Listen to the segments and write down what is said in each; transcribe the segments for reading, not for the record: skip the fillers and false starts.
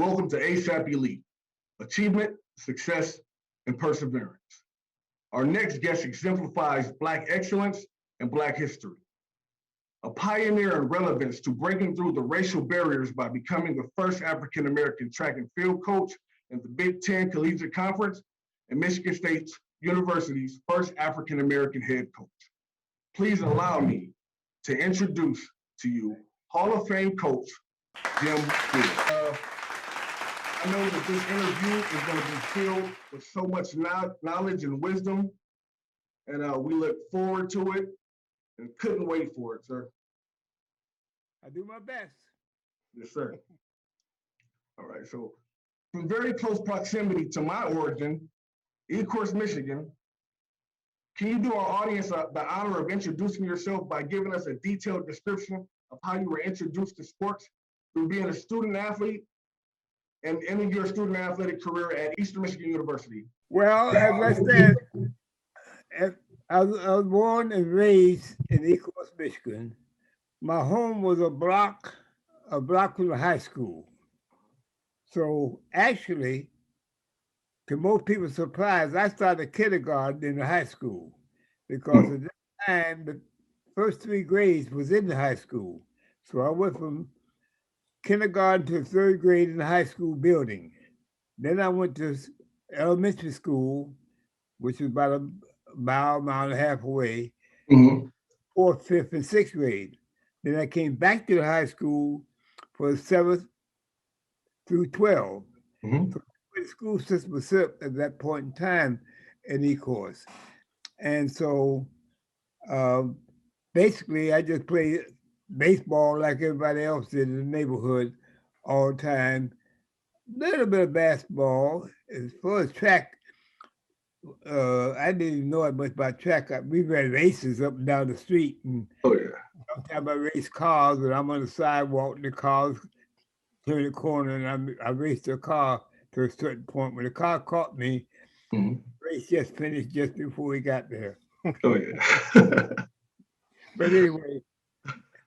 Welcome to ASAP Elite, Achievement, Success, and Perseverance. Our next guest exemplifies Black excellence and Black history. A pioneer in relevance to breaking through the racial barriers by becoming the first African-American track and field coach in the Big Ten Collegiate Conference and Michigan State University's first African-American head coach. Please allow me to introduce to you Hall of Fame coach, Jim Bibbs. I know that this interview is going to be filled with so much knowledge and wisdom, and we look forward to it and couldn't wait for it, sir. I do my best. Yes, sir. All right, so from very close proximity to my origin, Ecorse, Michigan, can you do our audience the honor of introducing yourself by giving us a detailed description of how you were introduced to sports through being a student athlete and ending your student athletic career at Eastern Michigan University? Well, as I said, I was born and raised in Ecorse, Michigan. My home was a block from the high school. So actually, to most people's surprise, I started kindergarten in the high school because at that time, the first 3 grades was in the high school. So I went from kindergarten to 3rd grade in the high school building. Then I went to elementary school, which was about a mile and a half away, 4th, 5th, and 6th grade. Then I came back to the high school for 7th through 12. So the school system was set up at that point in time in Ecorse. And so basically I just played baseball like everybody else did in the neighborhood all the time. A little bit of basketball. As far as track, I didn't even know much about track. We ran races up and down the street. And sometimes I race cars, and I'm on the sidewalk, and the cars turn the corner, and I raced the car to a certain point. When the car caught me, the race just finished just before we got there. But anyway,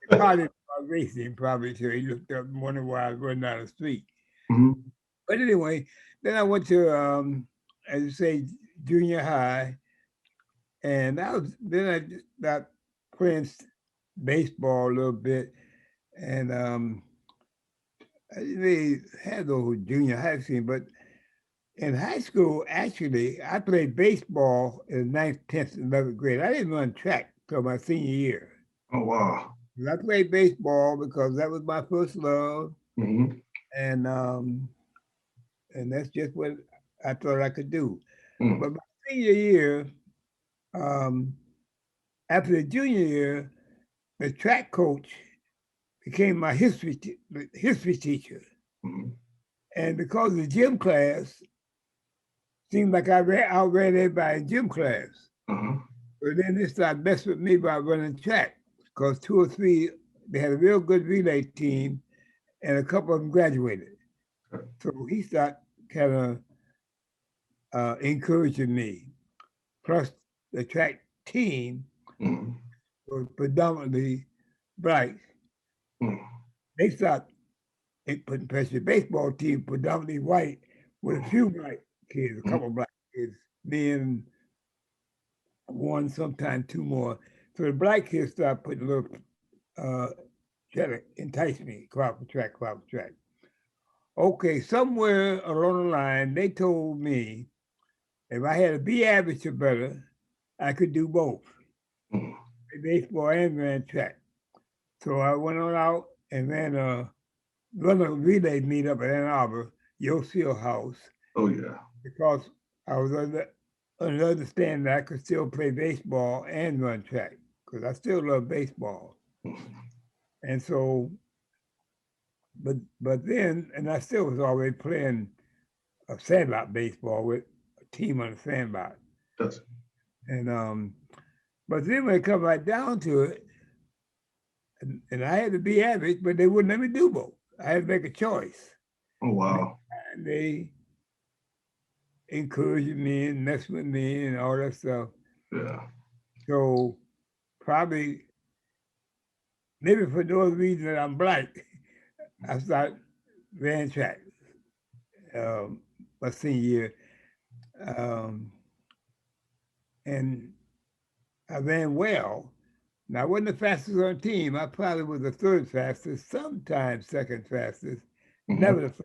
the car didn't start racing probably till he looked up and wondered why I was running down the street. But anyway, then I went to, as you say, junior high, and then I just got playing baseball a little bit, and I didn't really have those junior high scene, but in high school, actually, I played baseball in 9th, 10th, and 11th grade. I didn't run track till my senior year. Oh, wow. I played baseball because that was my first love, and that's just what I thought I could do. But my senior year, after the junior year, the track coach became my history teacher. And because of the gym class, seemed like I outran everybody in gym class. But then they started messing with me by running track because 2 or 3, they had a real good relay team and a couple of them graduated. So he started kind of encouraging me. Plus the track team was predominantly Black. They started putting pressure. Baseball team predominantly white with a few Black kids, a couple of Black kids, me and 1, sometimes 2 more. So the Black kids started putting a little, trying to entice me, go out for track. Okay, somewhere along the line, they told me if I had a B average or better, I could do both, baseball and ran track. So I went on out and ran a relay meet up at Ann Arbor, Yosio House. Because I was under understanding that I could still play baseball and run track, because I still love baseball. And so, but then, and I still was already playing a sandlot baseball with a team on the sandlot. And but then when it come right down to it, and I had to be average, but they wouldn't let me do both. I had to make a choice. Oh, wow. And they encouraged me and messed with me and all that stuff. So probably, maybe for no other reason that I'm Black, I started ran track. my senior year. Um, and I ran well. Now, I wasn't the fastest on the team. I probably was the third fastest, sometimes second fastest, never the first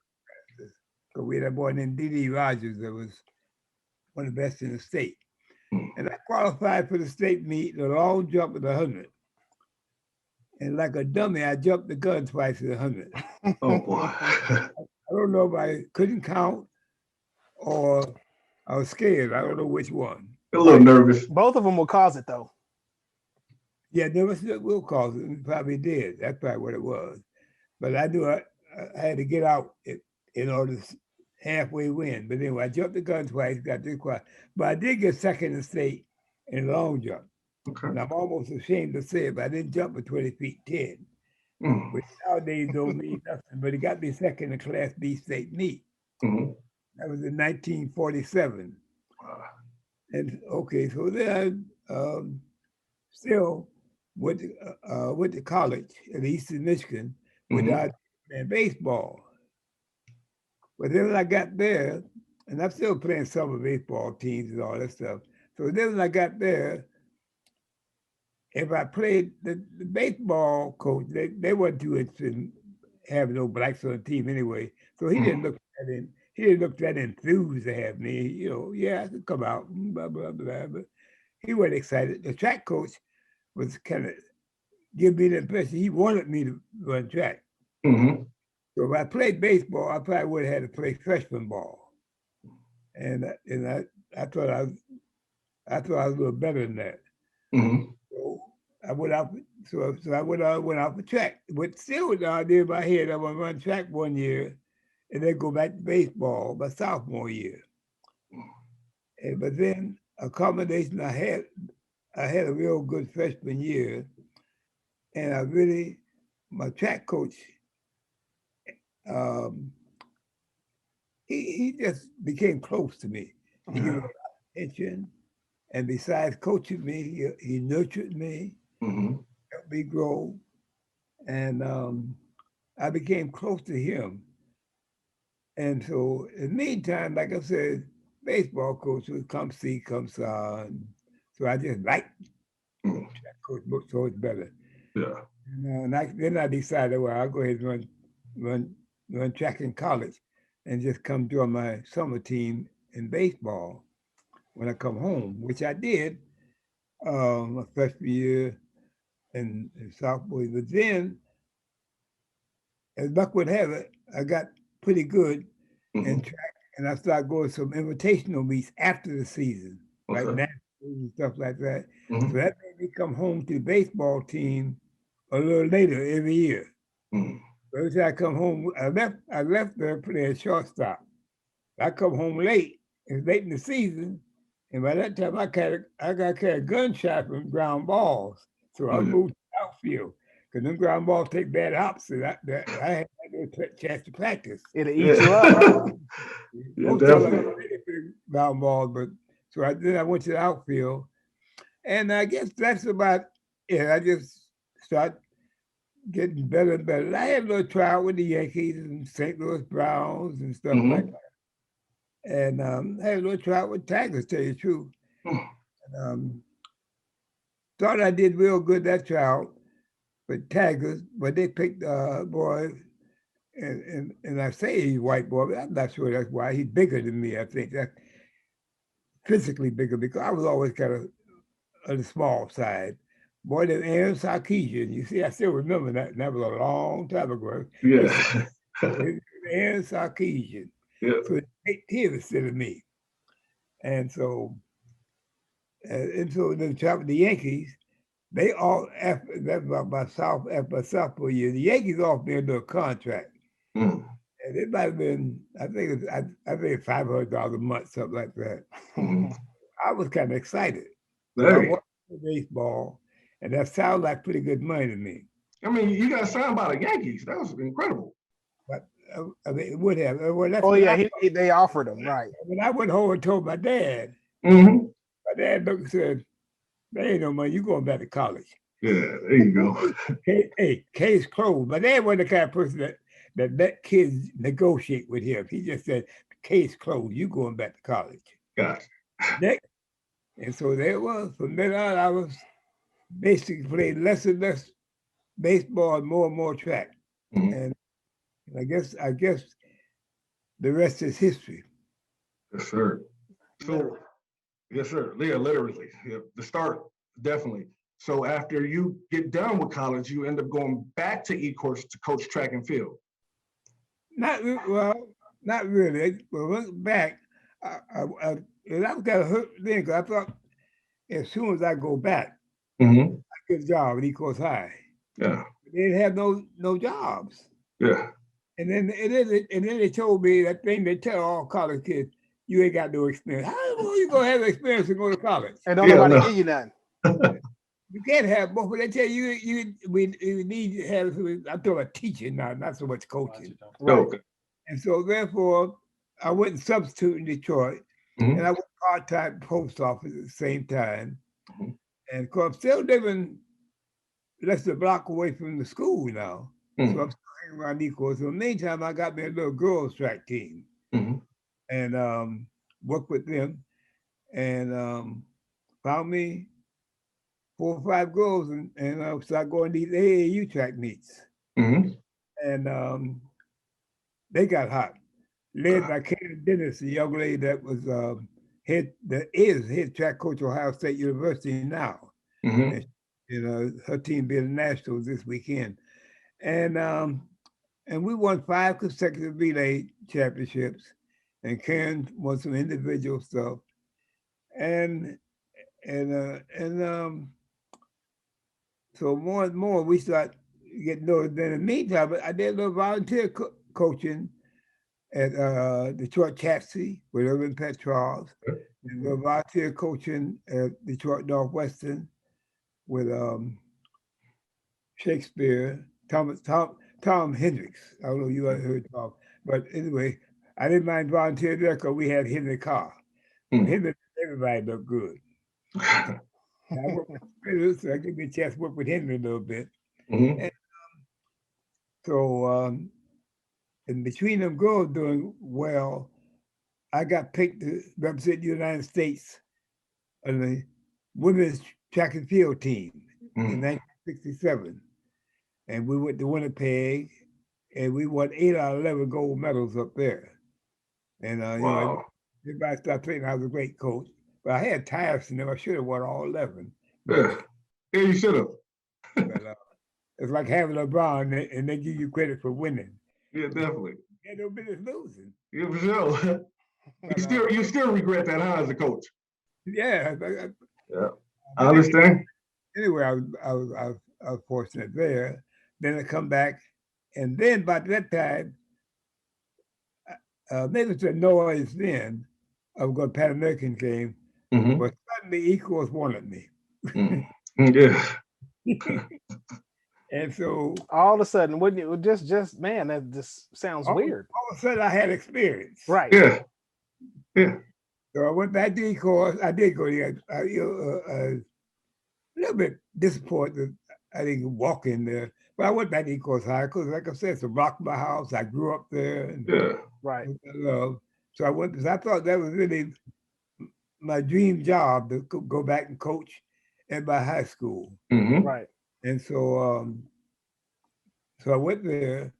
fastest. Because we had a boy named D.D. Rogers that was one of the best in the state. And I qualified for the state meet, the long jump at 100. And like a dummy, I jumped the gun twice at 100. Oh boy. I don't know if I couldn't count or I was scared. I don't know which one. A little nervous. Both of them will cause it though. Yeah, nervous will cause it. It probably did. That's probably what it was. But I knew I had to get out in order to halfway win. But anyway, I jumped the gun twice, got this quiet. But I did get second in the state in long jump. Okay. And I'm almost ashamed to say it, but I didn't jump at 20 feet 10, which nowadays don't mean nothing. But it got me second in Class B state meet. That was in 1947. Wow. And okay, so then I still went to college in Eastern Michigan without playing baseball. But then when I got there, and I'm still playing summer baseball teams and all that stuff. So then when I got there, if I played the baseball coach, they weren't too interested in having no blacks on the team anyway. So he didn't look at it. He didn't look that enthused to have me. You know, yeah, I could come out, blah blah blah. But he wasn't excited. The track coach was kind of give me the impression he wanted me to run track. So if I played baseball, I probably would have had to play freshman ball. And I thought I was a little better than that. So I went out. So I went out for track. But still, with the idea in my head, I want to run track one year, and then go back to baseball my sophomore year. But then a combination, I had a real good freshman year, and my track coach, he just became close to me. He gave me a lot of attention, and besides coaching me, he nurtured me, helped me grow, and I became close to him. And so in the meantime, like I said, baseball coach would come see, come saw. And so I just liked track coach so it's better. Yeah. And then I decided, well, I'll go ahead and run track in college and just come join my summer team in baseball when I come home, which I did my freshman year and sophomore year. But then, as luck would have it, I got pretty good in track, and I started going to some invitational meets after the season, like nationals and stuff like that. So that made me come home to the baseball team a little later every year. Every time I come home, I left there playing shortstop. I come home late. It's late in the season, and by that time I got a gunshot from ground balls. So I moved to the outfield because them ground balls take bad hops, and I had no chance to practice. It'll eat you up. Yeah, definitely. Ground balls, but so then I went to the outfield, and I guess that's about it. I just started getting better and better. I had a little trial with the Yankees and St. Louis Browns and stuff like that. And I had a little trial with Tigers, to tell you the truth. And, thought I did real good that trial with Tigers, but they picked a boy, and I say he's a white boy, but I'm not sure that's why. He's bigger than me, I think. That's physically bigger, because I was always kind of on the small side. Boy, that Aaron Sarkeesian, you see, I still remember that, and that was a long time ago. Yeah. Aaron Sarkeesian. Yeah. So he was instead of me. And so then traveled the Yankees. They all, that's about my sophomore year, the Yankees offered me a little contract. And it might have been, I think $500 a month, something like that. I was kind of excited. I watched baseball, and that sounded like pretty good money to me. I mean, you got signed by the Yankees. That was incredible. But I mean, it would have. Well, they offered him, right? When I went home and told my dad, my dad looked and said, "There ain't no money. You going back to college." Yeah, there you go. Case closed. My dad wasn't the kind of person that let kids negotiate with him. He just said, case closed, you going back to college. Gotcha. Next. And so there it was. From then on, I was basically playing less and less baseball and more track. Mhm. And I guess the rest is history. Yes, sir. So, yes, sir. Yeah, literally. Yeah, the start, definitely. So after you get done with college, you end up going back to E-course to coach track and field. Not really. Well, looking back, I was kind of hurt then because I thought as soon as I go back, Mm-hmm. I get a job at E-course High. Yeah. They didn't have no jobs. Yeah. And then they told me that thing they tell all college kids, you ain't got no experience. How are you gonna have experience and go to college? And don't nobody give you nothing. You can't have both, but they tell you we need to have. I'm talking about teaching now, not so much coaching. Right. Okay. And so therefore, I went and substitute in Detroit, Mhm. and I went part-time post office at the same time. Mhm. And of course, I'm still living less than a block away from the school now. Mhm. So I'm still hanging around E-course. So in the meantime, I got me a little girls track team Mhm. and worked with them and found me 4 or 5 girls and started going to these AAU track meets. Mhm. And they got hot. Led by Karen Dennis, the young lady that was head track coach at Ohio State University now. Mhm. And her team being the Nationals this weekend. And we won 5 consecutive relay championships. And Karen won some individual stuff. And so more and more we start getting noticed. Then in the meantime, I did a little volunteer coaching at Detroit Taxi with Irvin Petrov, and a little volunteer coaching at Detroit Northwestern with Shakespeare, Tom Hendricks. I don't know if you ever heard Tom, but anyway, I didn't mind volunteering there because we had Henry Carr. Mhm. Henry, everybody looked good. I worked with Spirit, so I gave me a chance to work with Henry a little bit. Mhm. And so, in between them girls doing well, I got picked to represent the United States on the women's track and field team in 1967. And we went to Winnipeg and we won 8 out of 11 gold medals up there. And, Wow. everybody started thinking I was a great coach. But I had tires in them. I should have won all 11. Yeah. Yeah, you should have. But it's like having LeBron and they give you credit for winning. Yeah, definitely. You had no business losing. Yeah, for sure. But, You still regret that, huh, as a coach? yeah. Yeah. I understand. Anyway, I was fortunate there. Then I come back, and then by that time, maybe it's a noise then. I was going to Pan American game, Mhm. but suddenly E-course wanted me, Mhm. Yeah. and so All of a sudden, wouldn't it just man, that just sounds weird. all of a sudden I had experience. Right. Yeah. Yeah. So I went back to E-course. I did go there. A little bit disappointed I didn't walk in there. But I went back to E-course High because, like I said, it's a block from my house. I grew up there. And Yeah. Right. I love. So I went because I thought that was really my dream job to go back and coach at my high school. Mhm. Right. And so I went there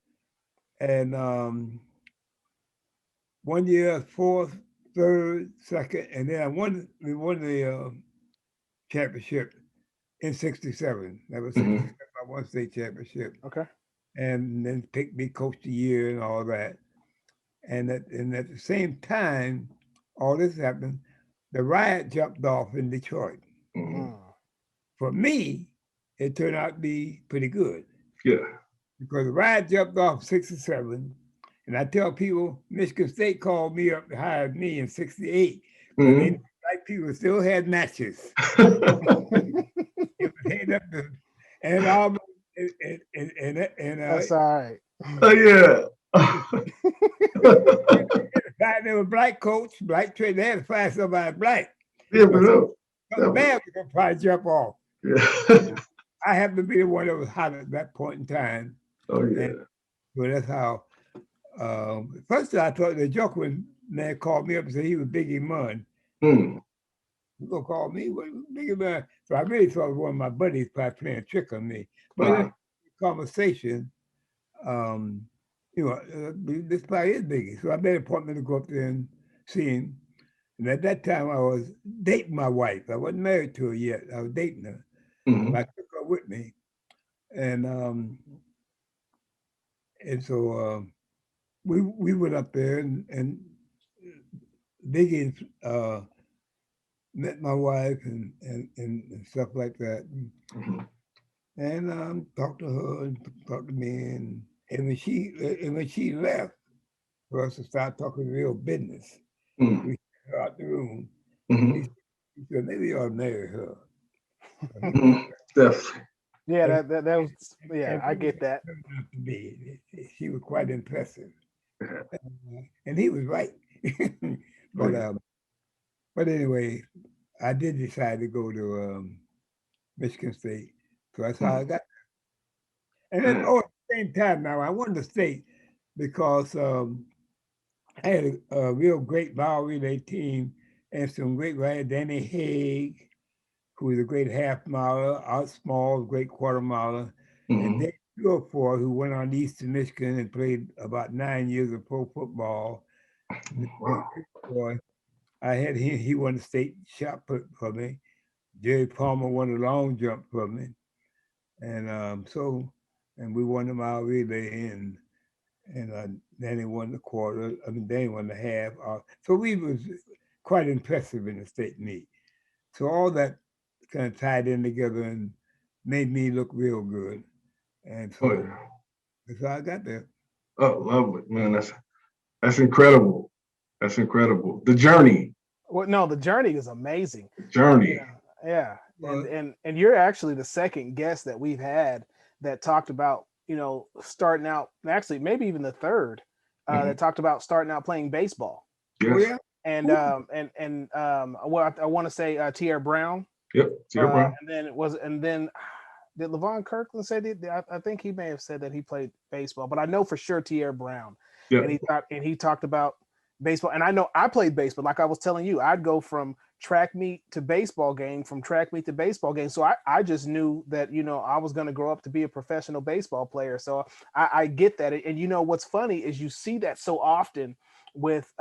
and 1 year, fourth, third, second, and then we won the championship in 67. That was 67. Mhm. I won state championship. Okay. And then picked me coach of the year and all that. And at the same time, all this happened, the riot jumped off in Detroit. Mhm. For me, it turned out to be pretty good Yeah. because the riot jumped off 67. And I tell people, Michigan State called me up to hire me in 68 because they Mhm. black people still had matches. It was head up to, and all and That's all right. Oh yeah. they were black coach, black trainer. They had to find somebody black. Yeah, for sure. The band was gonna probably jump off. Yeah. I happened to be the one that was hot at that point in time. Oh yeah. So that's how. First, I thought the joker man called me up and said he was Biggie Munn. Mm. You gonna call me Biggie Man? So I really thought one of my buddies probably playing a trick on me. But in Uh-huh. conversation, you know, this probably is Biggie. So I made an appointment to go up there and see him. And at that time, I was dating my wife. I wasn't married to her yet. I was dating her. Mhm. But I took her with me, and so we went up there, and Biggie met my wife and stuff like that, Mhm. and talked to her and talked to me, and when she left for us to start talking real business, Mm. we took her out the room. He, Mhm. he said, maybe you ought to marry her. Mhm. Definitely. Yeah, And, that was, yeah, and I really get that. turned out to be, she was quite impressive. Yeah. And he was right. Oh but yeah. um, but anyway, I did decide to go to Michigan State. So that's how Mm. I got. And then, Yeah. oh, at the same time, now I wanted to state because I had a real great bow relay team and some great riders, Danny Haig, who was a great half miler, Art Small, great quarter miler, and Mhm. Dave Purefoy, who went on to Eastern Michigan and played about 9 years of pro football. Dave Wow. Purefoy, I had him, he won the state shot put for me. Jerry Palmer won the long jump for me. And and we won the mile relay, and Danny won the quarter. I mean, Danny won the half. So we was quite impressive in the state meet. So all that kind of tied in together and made me look real good. And Oh so yeah. that's how I got there. Oh, lovely, man. That's incredible. That's incredible. The journey. Well, no, the journey is amazing. The You journey. know, yeah, Well, and you're actually the second guest that we've had that talked about, starting out. Actually, maybe even the third Mhm. that talked about starting out playing baseball. oh Yes. yeah. And Ooh, well, I want to say Tierra Brown, Yep. Sierra Brown. and then did Levon Kirkland say that? I think he may have said that he played baseball, but I know for sure Tierra Brown, Yep. and he talked about baseball. And I know I played baseball. Like I was telling you, I'd go from track meet to baseball game, from track meet to baseball game. So I just knew that I was going to grow up to be a professional baseball player. So I get that. And what's funny is you see that so often with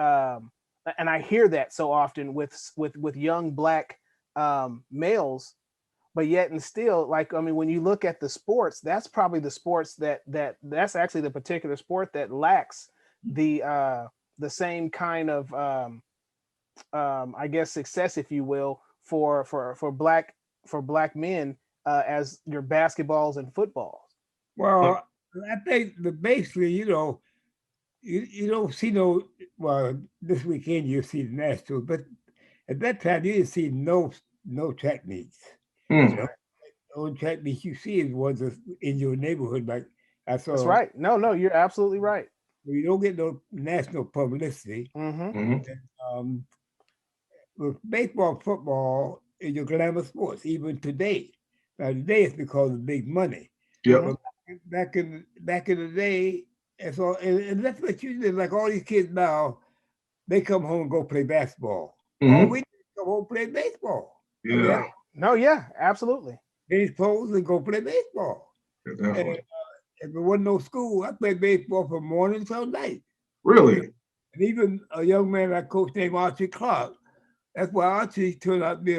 and I hear that so often with young black males, but yet and still, like, I mean, when you look at the sports, that's probably the sports that's actually the particular sport that lacks the same kind of I guess success, if you will, for black men as your basketballs and footballs. Uh, well, I think the basically, you don't see no. Well, this weekend you see the Nationals, but at that time you didn't see no track meets. That's mm. The right. only track meets you see is ones that's in your neighborhood. Like I That's saw, right. No, you're absolutely right. you don't get no national publicity. Mm-hmm. Mhm. Um, with baseball, football is your glamour sports, even today. Now today it's because of big money, Mm-hmm. Yep. but back in the day, and that's what you did. Like all these kids now, they come home and go play basketball. All Mhm. we do is come home and play baseball. I mean, Yeah. Right. No, yeah, absolutely. change clothes and go play baseball. Yeah, And definitely. if there wasn't no school, I played baseball from morning till night. You know, Really. and even a young man I coached named Archie Clarke. That's why Archie turned out to be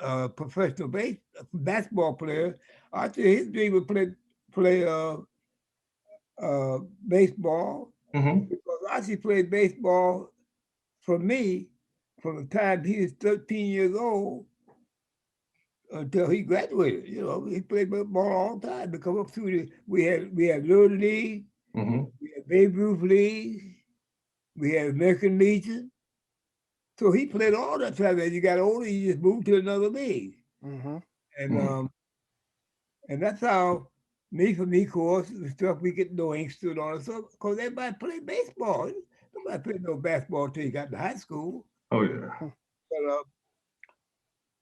a professional basketball player. Archie, his dream was play baseball Mhm. because Archie played baseball for me from the time he was 13 years old until he graduated. He played ball all the time to come up through we had Little League, Mhm. we had Babe Ruth League, we had American Legion. So he played all that time. As you got older, you just moved to another league. Mm-hmm. And Mm. um, and that's how me, of course, the stuff we get knowing stood on us. So, because everybody played baseball. Nobody played no basketball till you got to high school. Oh yeah.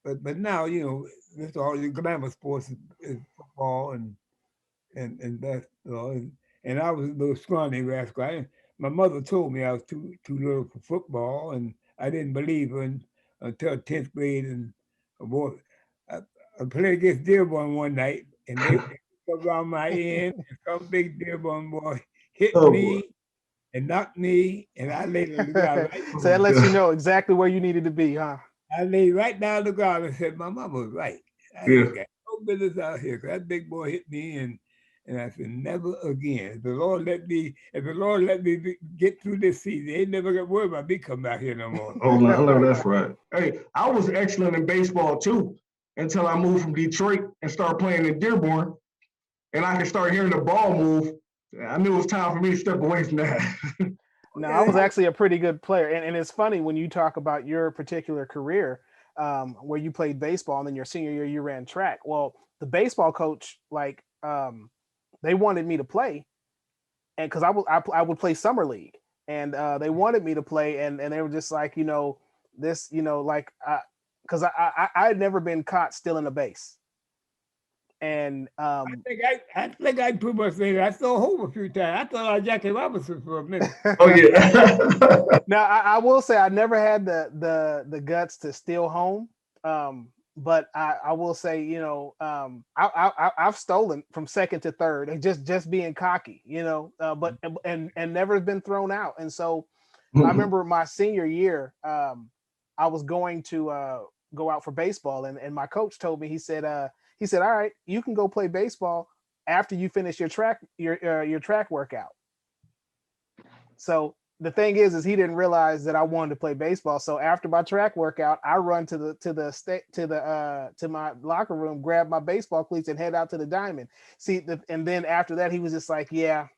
But but now, this all the glamour sports is football and basketball. and I was a little scrawny rascal. My mother told me I was too little for football, and I didn't believe her until 10th grade. And boy, I, I played against Dearborn one night, and they come around my end, and some big Dearborn boy hit Oh boy. me and knocked me, and I laid on the ground. Right, So that lets you know exactly where you needed to be, huh? I laid right down on the ground and said, "My mama was right. I Yeah. ain't got no business out here." 'Cause that big boy hit me, and I said, "Never again. If the Lord let me get through this season, they ain't never got worried about me coming out here no more." Oh, no, I know that's right. Hey, I was excellent in baseball too until I moved from Detroit and started playing in Dearborn, and I could start hearing the ball move. I knew it was time for me to step away from that. No, I was actually a pretty good player. And it's funny when you talk about your particular career, where you played baseball and then your senior year you ran track. Well, the baseball coach, like, they wanted me to play, and because I would play summer league, and they wanted me to play, and they were just like, this, like, because I had never been caught stealing a base. And I think I pretty much say that. I stole home a few times. I thought I was Jackie Robinson for a minute. Oh yeah. Now I will say I never had the guts to steal home. But I will say, I've stolen from second to third, and just being cocky, but and never been thrown out. And so I remember my senior year, I was going to go out for baseball, and my coach told me, he said, all right, you can go play baseball after you finish your track workout. So the thing is he didn't realize that I wanted to play baseball. So after my track workout, I run to my locker room, grab my baseball cleats, and head out to the diamond. And then after that, he was just like, "Yeah,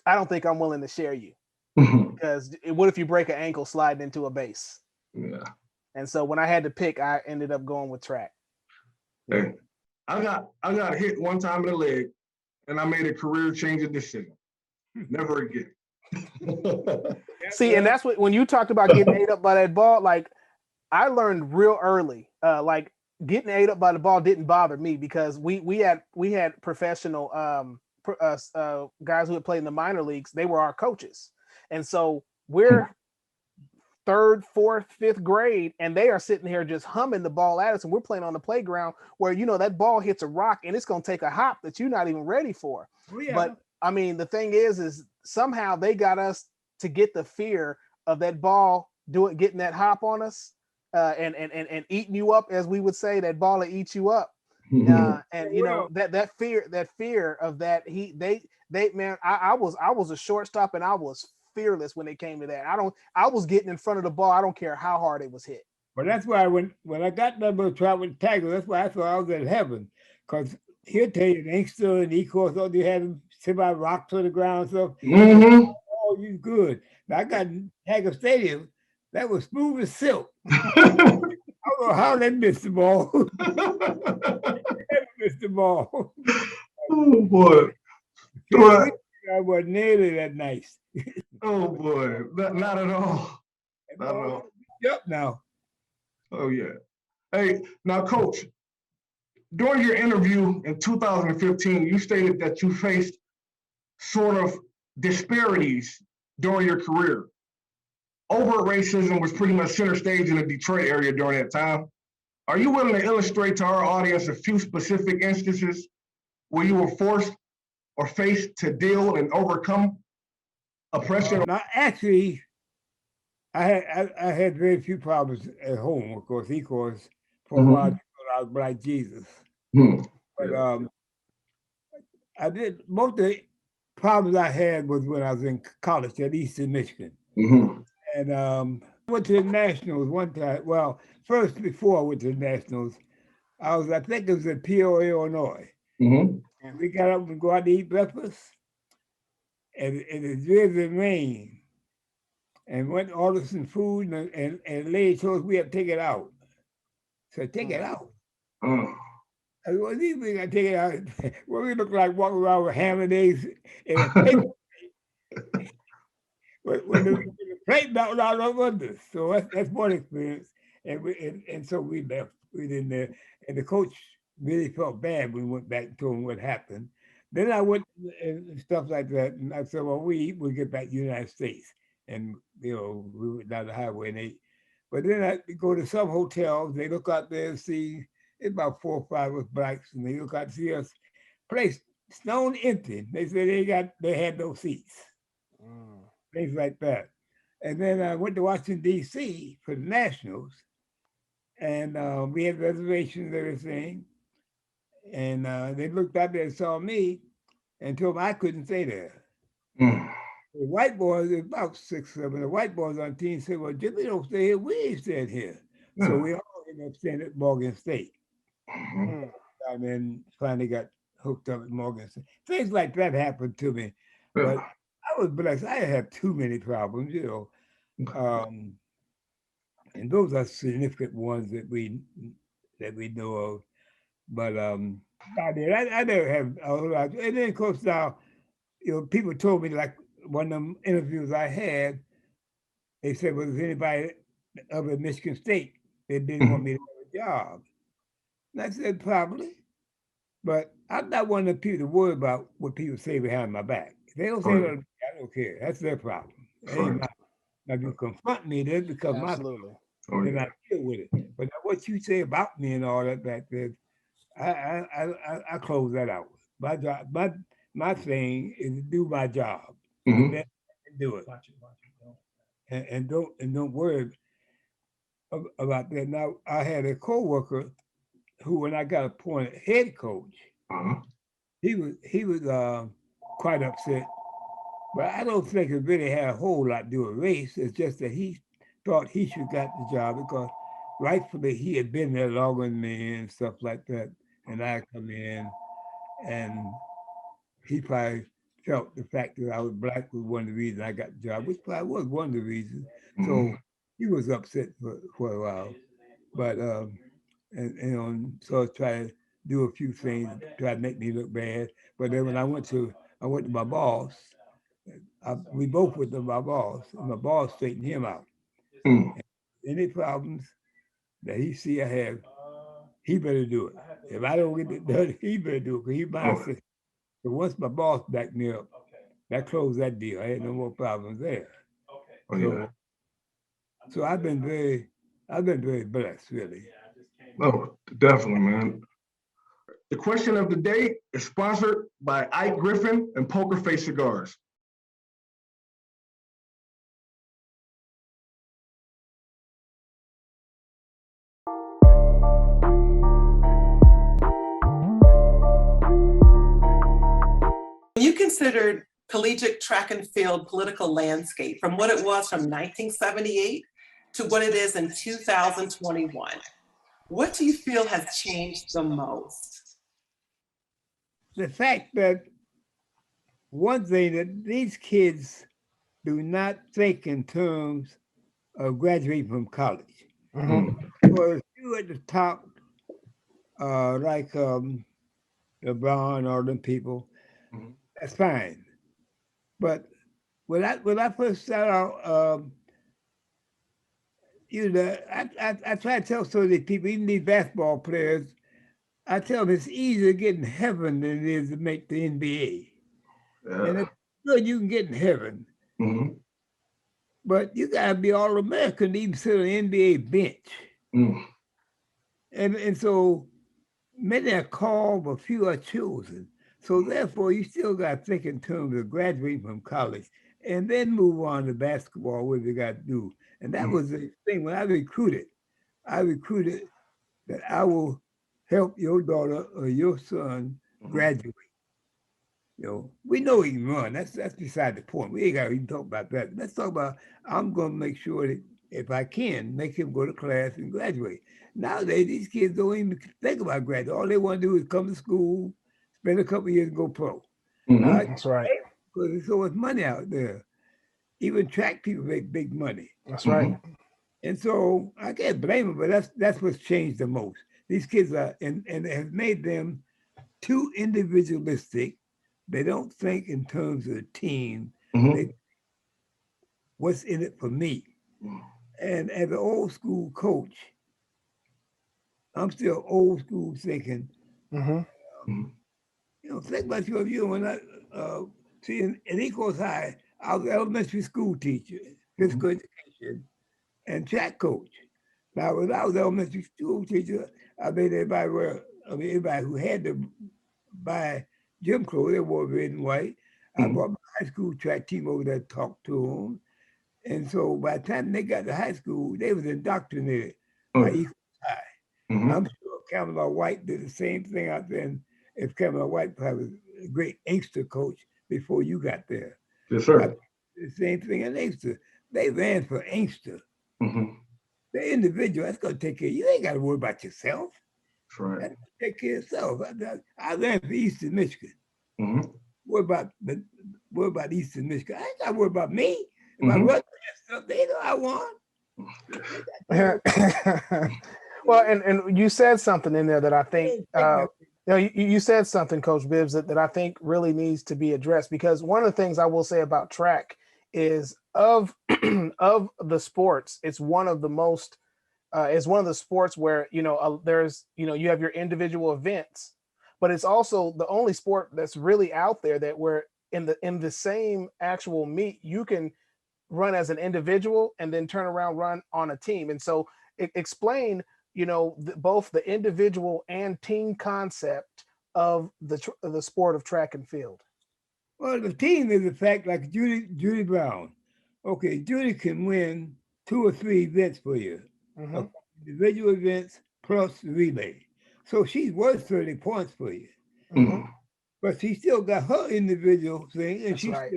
I don't think I'm willing to share you, because what if you break an ankle sliding into a base?" Yeah. And so when I had to pick, I ended up going with track. Hey, I got hit one time in the leg, and I made a career-changing decision. Never again. See, and that's when you talked about getting ate up by that ball. Like, I learned real early, like, getting ate up by the ball didn't bother me, because we had professional guys who had played in the minor leagues. They were our coaches, and so we're third, fourth, fifth grade, and they are sitting here just humming the ball at us, and we're playing on the playground where that ball hits a rock and it's going to take a hop that you're not even ready for. Oh, yeah. But I mean, the thing is somehow they got us to get the fear of that ball getting that hop on us, and eating you up, as we would say. That ball will eat you up. And that fear of that, man, I was a shortstop, and I was fearless when it came to that. I was getting in front of the ball. I don't care how hard it was hit. But that's why when I got that little try with Tiger, that's why I thought I was in heaven. Because he'll tell you, Inkster and E-course, all you had him sit by rock to the ground stuff. Oh, you good. Now I got Tiger Stadium, that was smooth as silk. I don't know how they missed the ball. Never missed the ball. Oh boy. I wasn't nearly that nice. Oh boy. Not at all. Not at all. Yep, now. Oh yeah. Hey, now Coach, during your interview in 2015, you stated that you faced sort of disparities during your career. Overt racism was pretty much center stage in the Detroit area during that time. Are you willing to illustrate to our audience a few specific instances where you were forced or faced to deal and overcome oppression? Now, actually, I had very few problems at home, of course, for a while, I was like Jesus. But I did, most of the problems I had was when I was in college at Eastern Michigan. And I went to the Nationals one time. Well, first, before I went to the Nationals, I think it was in Peoria, Illinois. And we got up and go out to eat breakfast, and it drizzling rain. And went to order some food, and the lady told us we had to take it out. So take it out. I said, what do you mean I take it out? What we look like walking around with ham and eggs in a paper plate. when the plate melted out of under. So that's one experience. And so we left. We didn't there. And the coach really felt bad when we went back and told him what happened. Then I went and stuff like that, and I said, well, we get back to the United States, and we went down the highway, but then I go to some hotels. They look out there and see it's about 4 or 5 of us blacks, and they look out and see us place stone empty. They said they had no seats, things like that. And then I went to Washington D.C. for the Nationals, and we had reservations and everything. And they looked out there and saw me and told me I couldn't stay there. Mm. The white boys, about 6, 7, the white boys on the team said, well, Jimmy don't stay here, we ain't staying here. Yeah. So we all ended up staying at Morgan State. Mhm. And then finally got hooked up at Morgan State. Things like that happened to me. But Yeah. I was blessed. I didn't have too many problems, and those are significant ones that we know of. But I never have a whole lot. And then of course now, people told me, like one of them interviews I had, they said, was anybody other than Michigan State that didn't want me to have a job? And I said, probably. But I'm not one of the people to worry about what people say behind my back. If they don't say that, I don't care. That's their problem. It ain't mine. Now, if you confront me, that's because my problem. Then I deal with it. But what you say about me and all that back there, I close that out. My job, my thing is to do my job. Mhm. And do it. And don't worry about that. Now I had a coworker who, when I got appointed head coach, Uh-huh. he was quite upset. But I don't think it really had a whole lot to do with race. It's just that he thought he should got the job because rightfully he had been there longer than me and stuff like that. And I come in, and he probably felt the fact that I was black was one of the reasons I got the job, which probably was one of the reasons. So he was upset for a while. But so I tried to do a few things, try to make me look bad. But then when I went to my boss. We both went to my boss, and my boss straightened him out. Mm. Any problems that he see I have, he better do it. If I don't get it done, he better do it. Because he might say, so once my boss backed me up, that closed that deal. I had no more problems there. Oh, yeah. So I've been very blessed, really. Oh, definitely, man. The question of the day is sponsored by Ike Griffin and Poker Face Cigars. You considered collegiate track and field political landscape from what it was from 1978 to what it is in 2021. What do you feel has changed the most? The fact that one thing that these kids do not think in terms of graduating from college. Well, if you at the top, like LeBron or them people, that's fine. But when I first started out, I try to tell some of these people, even these basketball players, I tell them it's easier to get in heaven than it is to make the NBA. Yeah. And it's good you can get in heaven, but you gotta be all American to even sit on the NBA bench. And so many are called, but few are chosen. So therefore, you still got to think in terms of graduating from college and then move on to basketball, what you got to do. And that was the thing when I recruited that I will help your daughter or your son graduate. We know he can run. That's beside the point. We ain't got to even talk about that. Let's talk about I'm going to make sure that if I can, make him go to class and graduate. Nowadays, these kids don't even think about graduating. All they want to do is come to school, spend a couple of years and go pro. That's right. Because there's so much money out there. Even track people make big money. That's right. And so I can't blame them, but that's what's changed the most. These kids are, and it has made them too individualistic. They don't think in terms of the team. What's in it for me? And as an old school coach, I'm still old school thinking. think about you when I see in Eco's High, I was an elementary school teacher, physical education, and track coach. Now, when I was an elementary school teacher, I made everybody wear, everybody who had to buy gym clothes, they wore red and white. I brought my high school track team over there to talk to them. And so by the time they got to high school, they was indoctrinated by Eco's High. I'm sure Camelot White did the same thing out there. And if Camelot White was a great Inkster coach before you got there. Yes, sir. The same thing in Inkster. They ran for Inkster. The individual, that's going to take care of you. You ain't got to worry about yourself. That's right. That's take care of yourself. I ran for Eastern Michigan. What about Eastern Michigan? I ain't got to worry about me. If I run stuff, they know I won. Well, and you said something in there that I think you said something, Coach Bibbs, that I think really needs to be addressed, because one of the things I will say about track is of the sports, it's one of the most it's one of the sports where there's you have your individual events, but it's also the only sport that's really out there that where in the same actual meet you can run as an individual and then turn around run on a team. And so explain both the individual and team concept of the sport of track and field. Well, the team is a fact, like Judy Brown. Okay, Judy can win 2 or 3 events for you. Individual events plus relay. So she's worth 30 points for you. But she still got her individual thing, and she's right.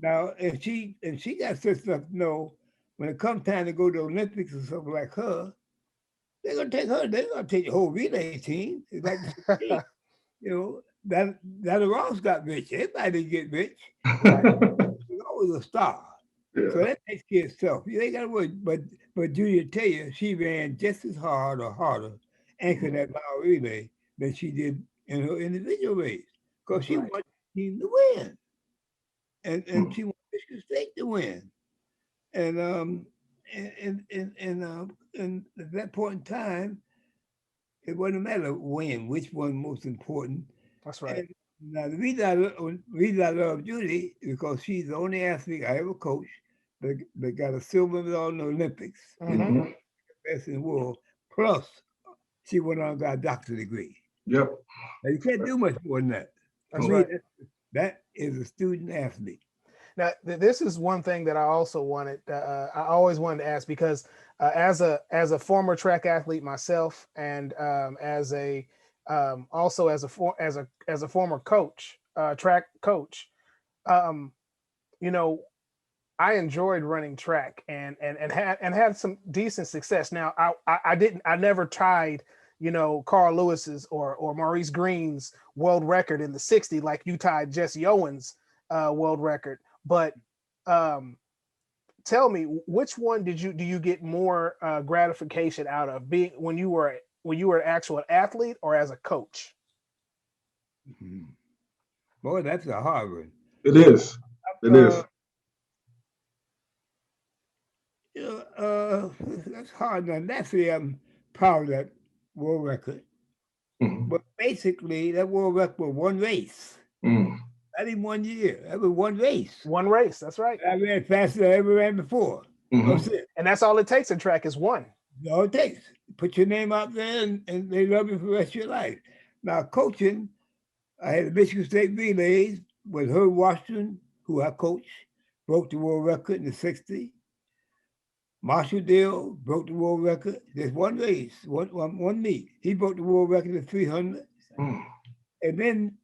Now, and she got such stuff to know when it comes time to go to the Olympics or something like her, they're gonna take her. They're gonna take the whole relay team. It's like that Ross got rich. Everybody didn't get rich. She's always a star. Yeah. So that takes care of itself. You ain't got to worry. But Judy will tell you, she ran just as hard or harder anchoring that mile relay than she did in her individual race, because she wanted the team to win, and she wanted Michigan State to win, and at that point in time, it wasn't a matter of when, which one most important. That's right. And now the reason I love Judy is because she's the only athlete I ever coached that got a silver medal in the Olympics, best in the world. Plus, she went on and got a doctorate degree. Yep. Now you can't do much more than that. That's right. That is a student athlete. Now, this is one thing that I also wanted. I always wanted to ask, because as a former track athlete myself, and as a former coach, track coach, I enjoyed running track and had some decent success. Now, I never tried, Carl Lewis's or Maurice Green's world record in the 60 like you tied Jesse Owens' world record. But tell me, which one do you get more gratification out of, being when you were an actual athlete or as a coach? Boy, that's a hard one. It is. It is. That's hard. Now, naturally, I'm proud of that world record. But basically, that world record was one race. Not even 1 year. That was one race. One race. That's right. I ran faster than I ever ran before. That's it. And that's all it takes in track is one. That's all it takes. Put your name out there, and they love you for the rest of your life. Now, coaching, I had the Michigan State relays with Herb Washington, who I coached, broke the world record in the 60. Marshall Dill broke the world record. There's one race, one meet. He broke the world record at 300. And then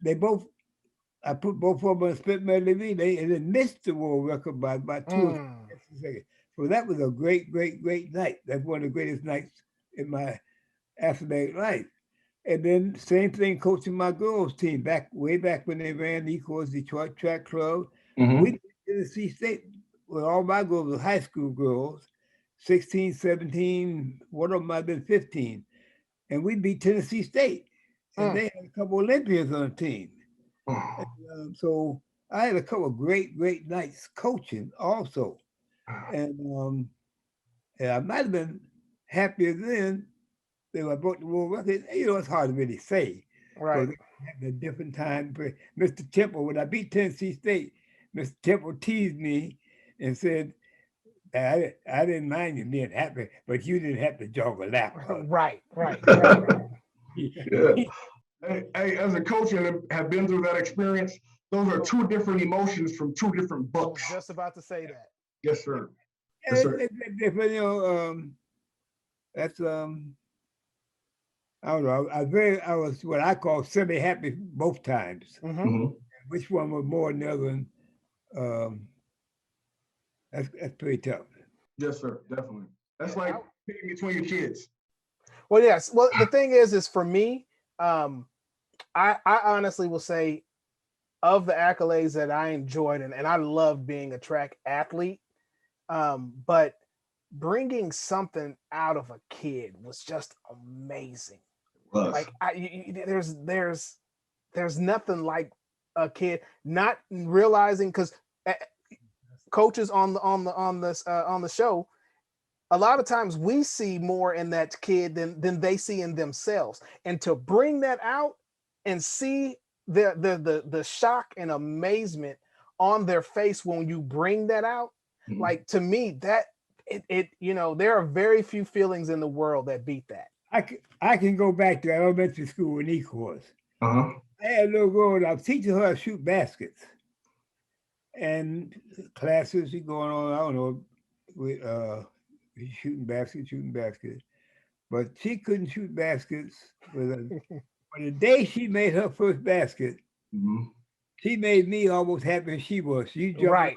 I put both of them on a split medley relay, and then missed the world record by about 2 seconds. So that was a great, great, great night. That's one of the greatest nights in my athletic life. And then same thing coaching my girls team way back when they ran Ecor's Detroit Track Club. We went to Tennessee State with all my girls were high school girls, 16, 17, one of them might have been 15. And we beat Tennessee State. And they had a couple Olympians on the team. And, so I had a couple of great, great nights coaching also. And I might have been happier then that I broke the world record. It's hard to really say. Right. at a different time. But Mr. Temple, when I beat Tennessee State, Mr. Temple teased me and said, I didn't mind you being happy, but you didn't have to jog a lap. Right. Yeah. Hey, as a coach and have been through that experience, those are two different emotions from two different I was books. just about to say that. Yes, sir. Yes, sir. But you know, that's I don't know. I was what I call semi-happy both times. Mhm. Which one was more than the other one? That's pretty tough. Yes, sir. Definitely. That's like picking between your kids. Well, yes. Well, the thing is for me, I honestly will say, of the accolades that I enjoyed, and I loved being a track athlete, but bringing something out of a kid was just amazing. Like there's nothing like a kid not realizing, because coaches on the show, a lot of times we see more in that kid than they see in themselves, and to bring that out and see the shock and amazement on their face when you bring that out, like, to me, that it you know, there are very few feelings in the world that beat that. I can go back to elementary school in Ecorse. I had a little girl, and I was teaching her how to shoot baskets. And classes were going on, I don't know, with shooting baskets. But she couldn't shoot baskets. But the day she made her first basket, she made me almost happy as she was. She jumped Right.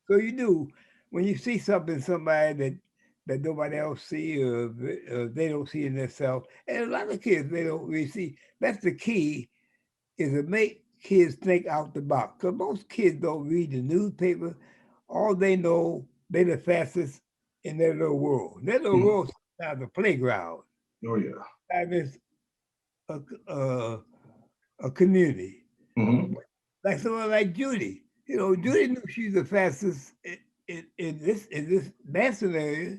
So you do, when you see something, somebody that nobody else see, or they don't see in themselves, and a lot of kids, they don't really see. That's the key, is to make kids think out the box. Because most kids don't read the newspaper. All they know, they're the fastest in their little world. Their little world is sometimes a playground. Oh, yeah. That is a community. Like someone like Judy. You know, Judy knew she's the fastest in this dancing area.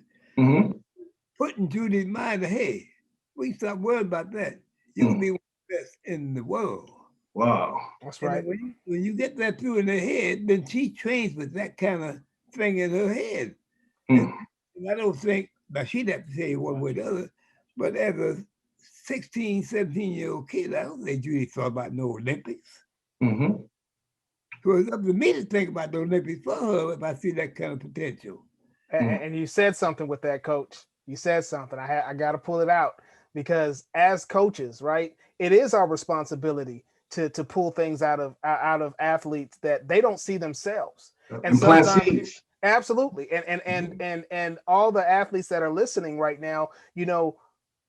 Putting Judy's mind, hey, we stop worrying about that. You can be one of the best in the world. Wow. That's right. When you get that through in her head, then she trains with that kind of thing in her head. And I don't think, now she'd have to say one way or the other, but as a 16, 17-year-old kid, I don't think Judy thought about no Olympics. So it's up to me to think about the Olympics for her if I see that kind of potential. And you said something with that, Coach. You said something. I got to pull it out, because as coaches, right, it is our responsibility to pull things out of athletes that they don't see themselves. And sometimes, absolutely. And all the athletes that are listening right now, you know,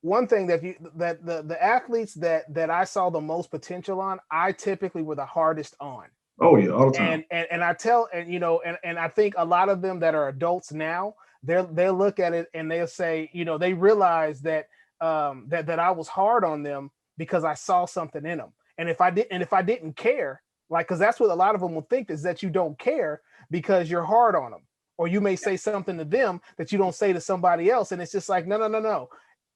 one thing that the athletes that I saw the most potential on, I typically were the hardest on. Oh yeah, all the time. And I tell, and you know, and I think a lot of them that are adults now, they'll look at it and they'll say, you know, they realize that that I was hard on them because I saw something in them. And if I didn't care, like, because that's what a lot of them will think, is that you don't care because you're hard on them, or you may say something to them that you don't say to somebody else, and it's just like, no.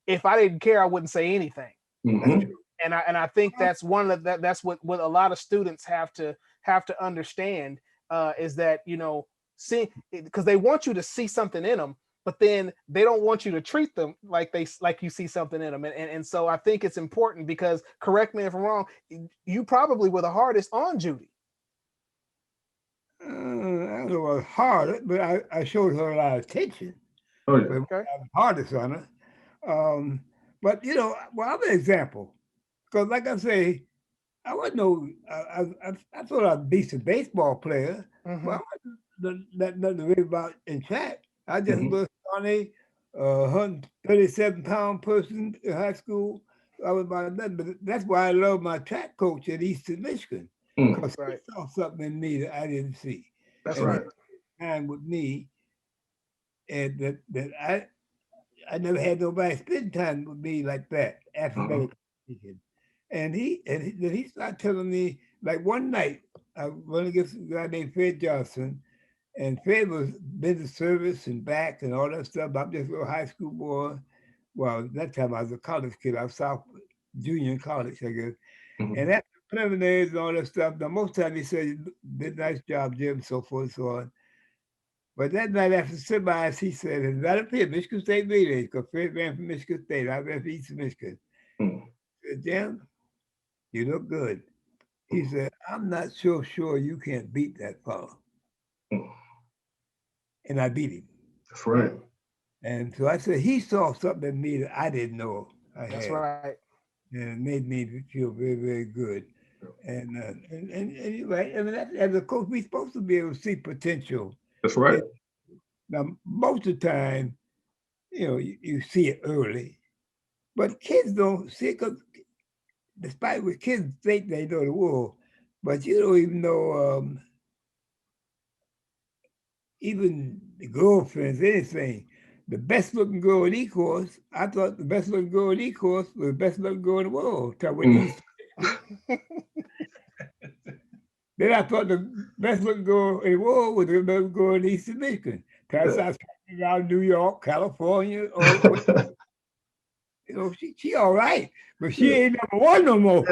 If I didn't care, I wouldn't say anything. And I think that's one of that's what a lot of students have to understand, is that, you know, see, because they want you to see something in them, but then they don't want you to treat them like you see something in them. And so I think it's important, because, correct me if I'm wrong, you probably were the hardest on Judy. I don't know what was hard, but I showed her a lot of attention. Oh yeah. Okay. I was hardest on her. But you know, well, I'm an example, because like I say, I wasn't no. I thought I'd be a baseball player, but I wasn't nothing really about in track. I just was a 137-pound person in high school. I was about nothing, but that's why I love my track coach at Eastern Michigan, because he saw something in me that I didn't see. That's right. Time with me, and that I never had nobody spend time with me like that, athletic. And then he started telling me, like, one night, I went against a guy named Fred Johnson, and Fred was been to service and back and all that stuff. I'm just a little high school boy. Well, that time I was a college kid. I was junior in college, I guess. Mhm. And after preliminaries and all that stuff, now most times he said, "You did a nice job, Jim," so forth and so on. But that night after semis, he said, "It's not up here, Michigan State meeting, because Fred ran from Michigan State. I ran from Eastern Michigan." Mhm. He said, "Jim, you look good." He said, "I'm not so sure you can't beat that fellow." Mhm. And I beat him. That's right. And so I said, he saw something in me that I didn't know I That's had. right. And it made me feel very, very good. And you're right. I mean, as a coach, we're supposed to be able to see potential. That's right. Now, most of the time, you see it early, but kids don't see it because despite what kids think they know the world, but you don't even know even the girlfriends, anything. The best looking girl in E-course, I thought the best looking girl in E-course was the best looking girl in the world. Till I went to Mhm. East. Then I thought the best looking girl in the world was the best girl in Eastern Michigan. Till I started traveling around New York, California, all the way. She all right, but she ain't number one no more.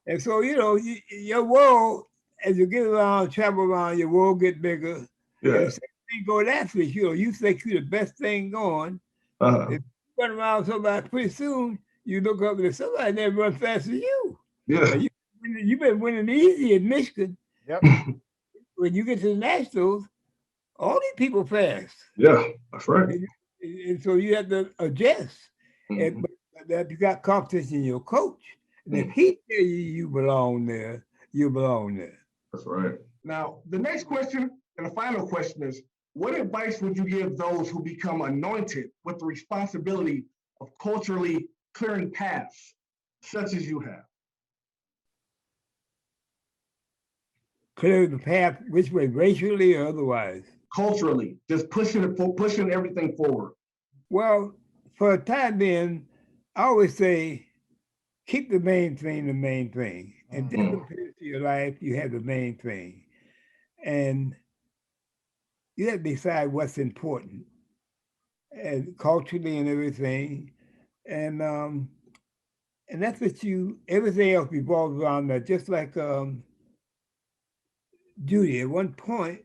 And so, your world, as you get around, travel around, your world get bigger. Yeah. And the same thing go with athletes. You think you're the best thing going. Uh-huh. If you run around somebody, pretty soon you look up and somebody that run faster than you. Yeah. And you've been winning easy in Michigan. Yep. When you get to the Nationals, all these people fast. Yeah. That's right. And so you have to adjust. Mhm. But if you got competition in your coach, and if Mhm. he tell you belong there, you belong there. That's right. Now, the next question and the final question is, what advice would you give those who become anointed with the responsibility of culturally clearing paths, such as you have? Clear the path, which way, racially or otherwise? Culturally, just pushing everything forward. Well, for a time being, I always say, keep the main thing the main thing. And different periods of your life, you have the main thing. And you have to decide what's important, and culturally and everything. And that's what everything else revolves around that. Just like Judy, at one point,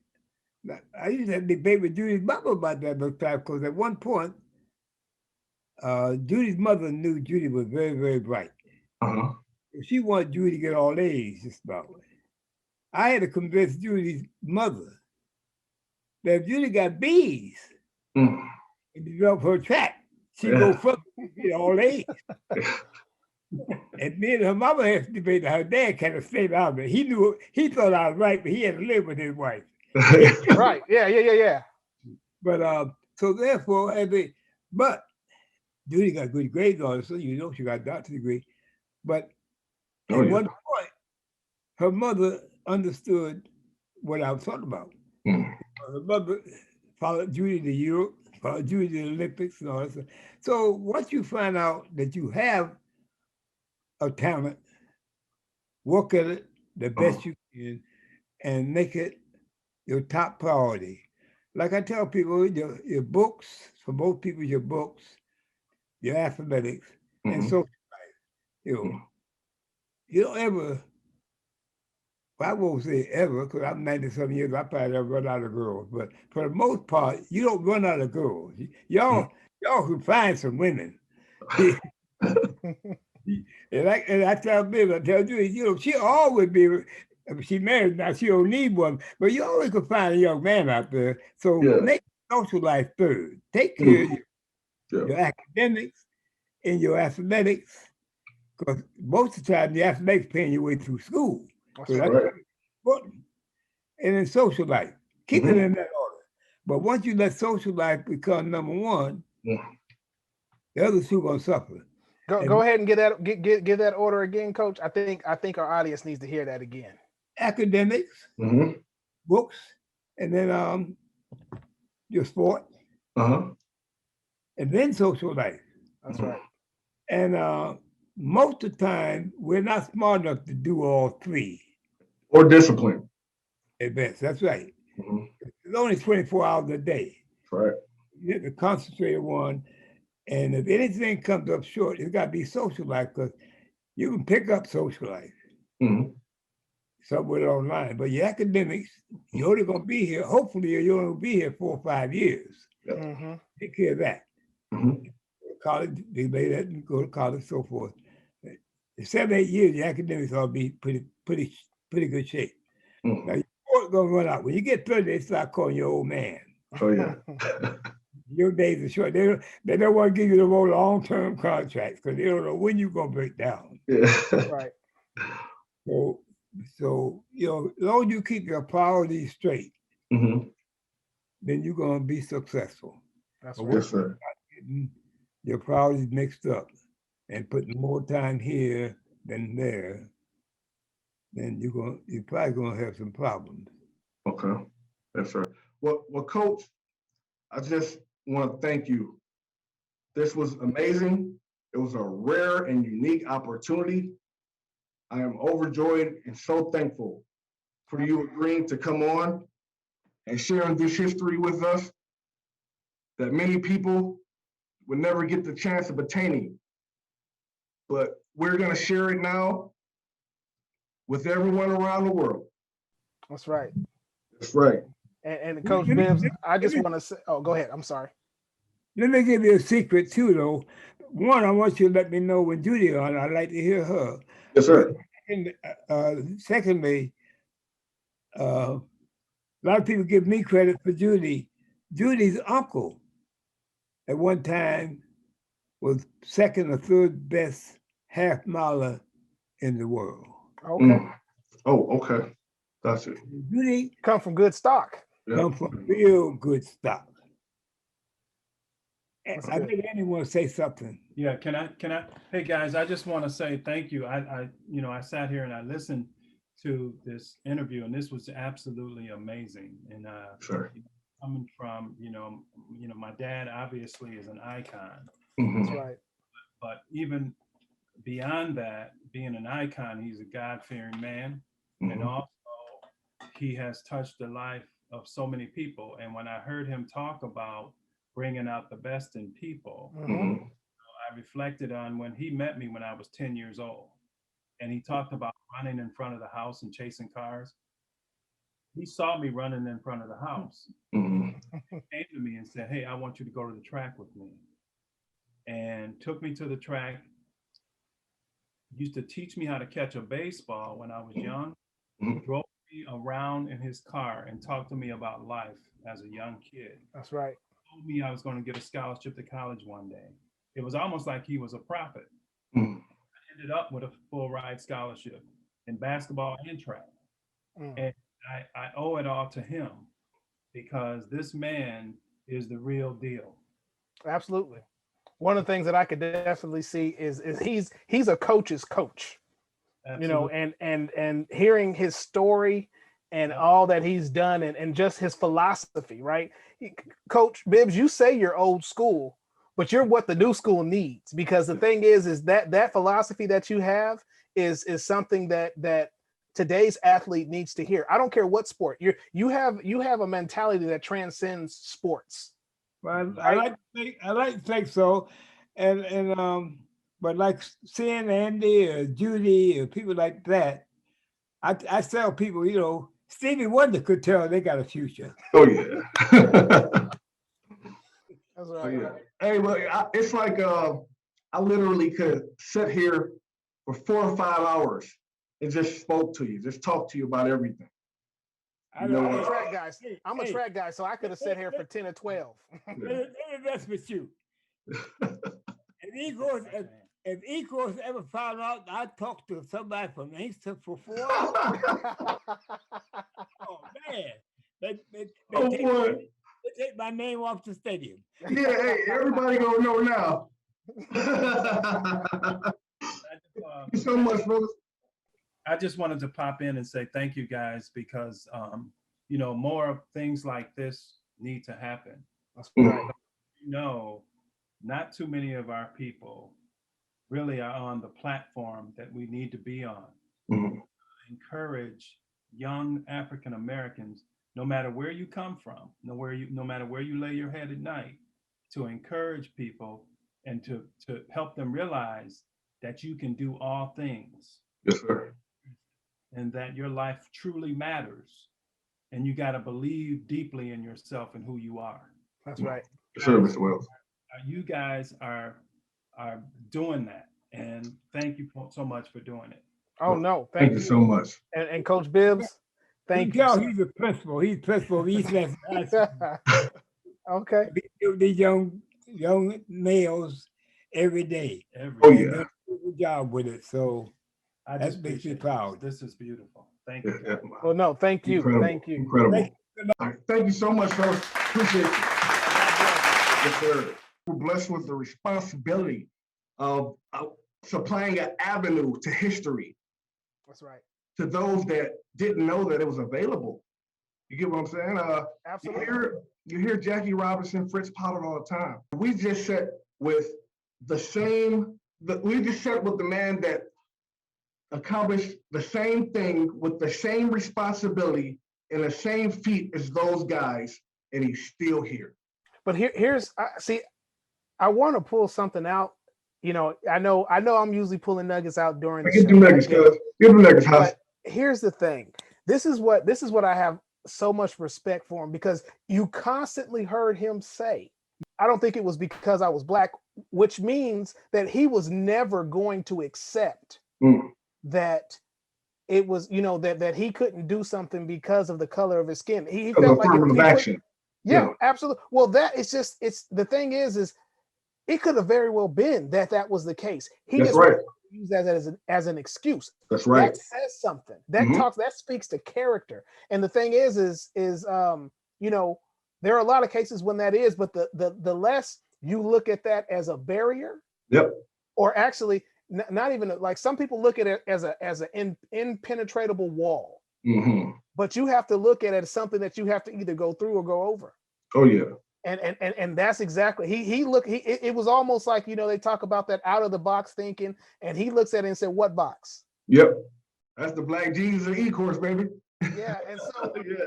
I used to have a debate with Judy's mother about that time, because at one point, Judy's mother knew Judy was very, very bright. Uh-huh. She wanted Judy to get all A's, just about. I had to convince Judy's mother that if Judy got B's Mm. and develop her track, she'd go further and get all A's. And me and her mama had to debate that. Her dad kind of stayed out of it. He thought I was right, but he had to live with his wife. Right. Yeah. But so therefore, but Judy got good grades on it, so she got a doctorate degree. But at one point, her mother understood what I was talking about. Mm. Her mother followed Judy to Europe, followed Judy to the Olympics and all that stuff. So once you find out that you have a talent, work at it the best you can, and make it your top priority. Like I tell people, your books, for most people, your books, your athletics, and social life. You don't ever, well, I won't say ever, because I'm 90-something years, I probably never run out of girls. But for the most part, you don't run out of girls. Y'all can find some women. And I tell Bibs, I tell Judith, she always be, she married now, she don't need one, but you always can find a young man out there. So make social life third. Take care of your academics and your athletics, because most of the time the athletics paying your way through school. That's So right. that's important. And then social life, keep it in that order. But once you let social life become number one, the other two gonna suffer. Go ahead and give that order again, Coach. I think our audience needs to hear that again. Academics, books, and then your sport, and then social life. That's right. And most of the time, we're not smart enough to do all three. Or discipline. At best, that's right. It's only 24 hours a day. Right. You have to concentrate on one. And if anything comes up short, it's got to be social life, because you can pick up social life somewhere online. But your academics, you're only going to be here, hopefully you're only going to be here 4 or 5 years. Mm-hmm. Take care of that. Mm-hmm. College, they lay that and go to college, so forth. In 7, 8 years, your academics ought to be pretty good shape. Mm-hmm. Now, your sport gonna run out. When you get 30, they start calling you old man. Oh yeah. Your days are short. They don't want to give you the more long-term contracts because they don't know when you're gonna break down. Yeah. Right. So as long as you keep your priorities straight, Mm-hmm. then you're gonna be successful. That's But right. Yes, sir. getting your priorities mixed up and putting more time here than there, then you're probably gonna have some problems. Okay. Yes, sir. Well, Coach, I just want to thank you. This was amazing. It was a rare and unique opportunity. I am overjoyed and so thankful for you agreeing to come on and sharing this history with us that many people would never get the chance of attaining. But we're going to share it now with everyone around the world. That's right. That's right. And Coach Bibbs, I just want to say, oh, go ahead. I'm sorry. Let me give you a secret too, though. One, I want you to let me know when Judy on. I'd like to hear her. Yes, sir. Secondly, a lot of people give me credit for Judy. Judy's uncle at one time was second or third best half miler in the world. Okay. Mm. Oh, okay. That's it. Judy Come from good stock. come from real good stock. That's I good. think anyone want to say something. Yeah, can I? Hey guys, I just want to say thank you. I sat here and I listened to this interview, and this was absolutely amazing. And Sure. coming from my dad obviously is an icon, Mhm. That's right. but even beyond that, being an icon, he's a God-fearing man, and Mhm. also he has touched the life of so many people. And when I heard him talk about bringing out the best in people, Mhm. I reflected on when he met me when I was 10 years old, and he talked about running in front of the house and chasing cars. He saw me running in front of the house. Mhm. He came to me and said, "Hey, I want you to go to the track with me," and took me to the track. Used to teach me how to catch a baseball when I was young. Mhm. Drove me around in his car and talked to me about life as a young kid. That's right. Told me I was going to get a scholarship to college one day. It was almost like he was a prophet. Mhm. Ended up with a full ride scholarship in basketball and track. Mm. And I owe it all to him because this man is the real deal. Absolutely. One of the things that I could definitely see is he's a coach's coach. Absolutely. And hearing his story and all that he's done and just his philosophy, right? Coach Bibbs, you say you're old school, but you're what the new school needs, because the thing is that philosophy that you have is something that today's athlete needs to hear. I don't care what sport you have a mentality that transcends sports. Well, Right? I like to think so, but like seeing Andy or Judy or people like that, I tell people, Stevie Wonder could tell they got a future. Oh yeah. That's Oh right. yeah. Hey, well, it's like I literally could sit here for 4 or 5 hours and just spoke to you, just talk to you about everything. I You know I'm a what? track guy. I'm a track guy, so I could have sat here for 10 or 12. let me mess with you. If Eagles ever found out I talked to somebody from Inkster for 4 hours, oh man, they take my name off the stadium. Yeah, hey, everybody gonna know now. Thank you so much, fellas. I just wanted to pop in and say thank you guys because more of things like this need to happen. That's right. Not too many of our people really are on the platform that we need to be on. Mhm. Encourage young African Americans, no matter where you come from, no matter where you lay your head at night, to encourage people and to help them realize that you can do all things. Yes, sir. And that your life truly matters. And you got to believe deeply in yourself and who you are. That's right. Yes, sir, Mr. Wells. You guys are doing that. And thank you so much for doing it. Oh, no. Thank you so much. And Coach Bibbs, thank you. He's a principal. He's principal of East Lansing High School. Okay. These young males every day. Oh, And yeah. doing a good job with it. So I that just makes me appreciate proud. it. This is beautiful. Thank Yeah, you. yeah. Well, no, thank you. Incredible. Thank you. Incredible. Thank All right. Thank you so much, folks. Appreciate you. Yes, sir. We're blessed with the responsibility of supplying an avenue to history That's right. to those that didn't know that it was available. You get what I'm saying? Absolutely. You hear Jackie Robinson, Fritz Pollard all the time. We just sat with the man that accomplished the same thing with the same responsibility and the same feat as those guys, and he's still here. But I want to pull something out. You know I'm usually pulling nuggets out during the Get show. them nuggets, cuz. Get them nuggets, House. But here's the thing. This is what I have so much respect for him, because you constantly heard him say, I don't think it was because I was black, which means that he was never going to accept that it was, that he couldn't do something because of the color of his skin. He felt like affirmative action. Yeah, absolutely. Well, it's the thing is it could have very well been that was the case. He That's just right. used that as an excuse. That's right. That says something. That speaks to character. And the thing is there are a lot of cases when that is, but the less you look at that as a barrier. Yep. Or actually not even like, some people look at it as an impenetrable wall. Mm-hmm. But you have to look at it as something that you have to either go through or go over. Oh yeah. And that's exactly, it was almost like, they talk about that out of the box thinking, and he looks at it and said, what box? Yep. That's the Black Jesus of E-course, baby. Yeah. And so yeah.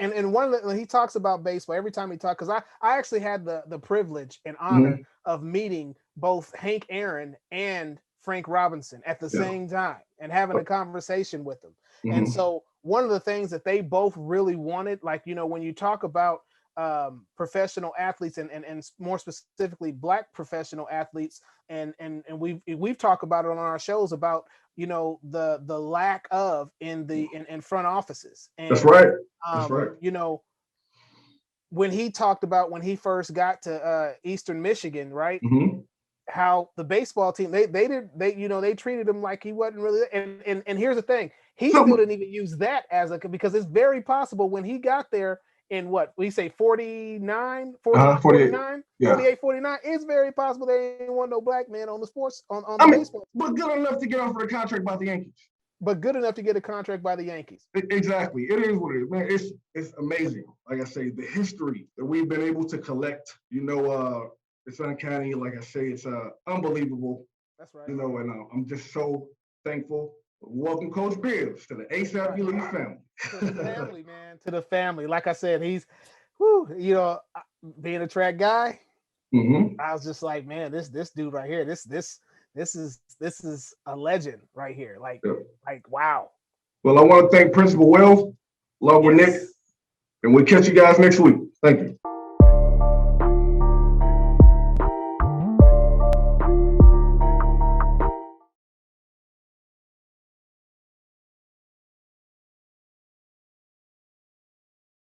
and one of when he talks about baseball, every time he talks, because I actually had the privilege and honor of meeting both Hank Aaron and Frank Robinson at the same time and having a conversation with them. And so one of the things that they both really wanted, like, when you talk about professional athletes and more specifically Black professional athletes, and we've talked about it on our shows about, the lack of in front offices. And, that's right. That's right. When he talked about when he first got to Eastern Michigan, right? How the baseball team, they treated him like he wasn't really, and here's the thing, he still didn't even use that because it's very possible when he got there in what we say 49, 40, 49, yeah. 48, 49, it's very possible they didn't want no black man on the sports on the baseball. But good enough to get offered a contract by the Yankees. But good enough to get a contract by the Yankees. Exactly. It is what it is, man. It's amazing. Like I say, the history that we've been able to collect, it's uncanny. Like I say, it's unbelievable. That's right. And I'm just so thankful. Welcome, Coach Bibbs, to the ASAP Elite family. To the family, man. To the family. Like I said, he's, being a track guy. I was just like, man, this dude right here, this is a legend right here. Like, wow. Well, I want to thank Principal Wells, along with Nick, and we'll catch you guys next week. Thank you.